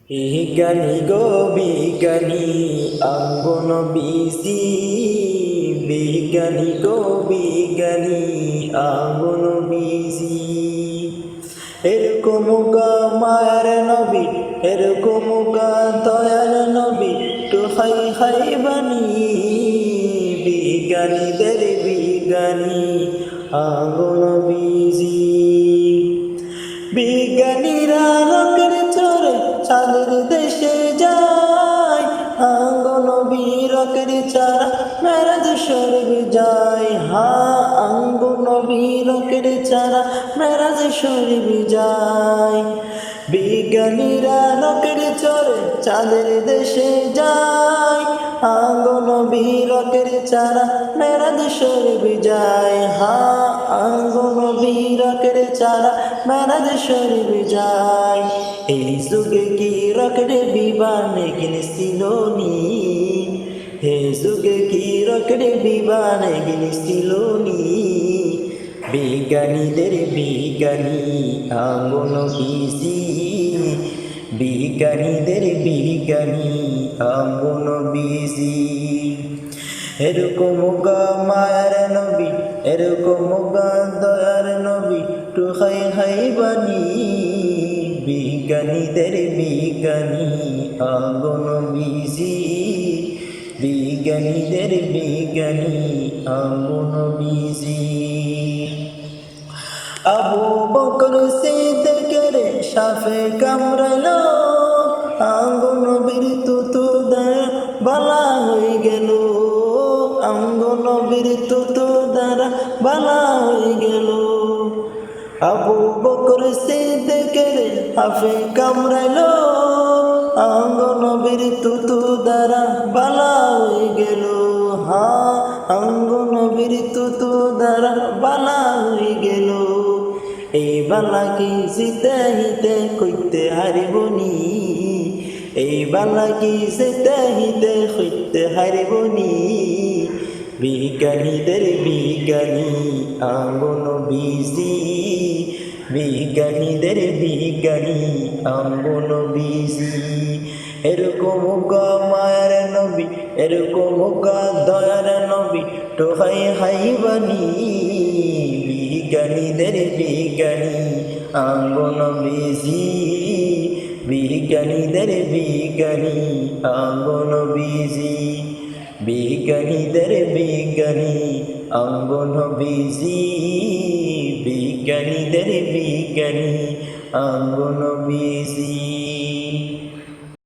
বিজ্ঞানী গো বিজ্ঞানী অঙ্গন বিসি বিজ্ঞানী গো বিজ্ঞানী অঙ্গন বিসি এরকম মায়ার নবী এরকম দয়ার নবী তো হাই হাই বানি বিজ্ঞানীদের বিজ্ঞানী অঙ্গন বিসি বিজ্ঞানীরা রকেট চড়ে চাঁদের দেশে যায় আঙ্গনবী রকেট ছাড়া মেরাজ শরীফ যায় আঙ্গনবী রকেট ছাড়া মেরাজ শরীফ যায় বিজ্ঞানীরা রকেট চড়ে চাঁদের দেশে যায় আঙ্গনবী রকেট ছাড়া মেরাজ শরীফ যায় আঙ্গনবী রকেট ছাড়া মেরাজ শরীফ যায় এই যুগে কি রকেট বিমানে কিনেছিল নি হে যুগে কি রকেট বিমানে কিনেছিল নি বিজ্ঞানীদের বিজ্ঞানী আঙ্গন বিসি বিজ্ঞানীদের বিজ্ঞানী আঙ্গন বিসি এরকম মায়ার নবী এরকম দয়ার নবী তো হাই হাই বানি বিজ্ঞানীদের বিজ্ঞানী আঙ্গন বিসি বিজ্ঞানীদের বিজ্ঞানী আঙ্গন বিসি আবু বকর সিদ্দিকের সাফে কামড়ালো আঙ্গন বীর তুতুদার বালা হয়ে গেল আঙ্গন বীর তুতুদার বালা হয়ে গেল আবু বকর সিদ্দিকের সাফে কামড়ালো আঙ্গন বীর তুতুদার বালা হয়ে গেল আঙ্গন বীর তুতুদার বালা হয়ে গেল এই বালা কি জিতে হিতে কইতে হারিবনি এই বালা কি জিতে হিতে কইতে হারিবনি বিজ্ঞানীদের বিজ্ঞানী আঙ্গন বিসি বিজ্ঞানীদের বিজ্ঞানী আঙ্গন বিসি এরকম মায়ার নবী এরকম দয়ার নবী তো হাই হাই বানি বিজ্ঞানীদের বিজ্ঞানী আঙ্গন বিসি বিজ্ঞানীদের বিজ্ঞানী আঙ্গন বিসি বিজ্ঞানীদের বিজ্ঞানী আঙ্গন বিসি বিজ্ঞানীদের বিজ্ঞানী আঙ্গন বিসি।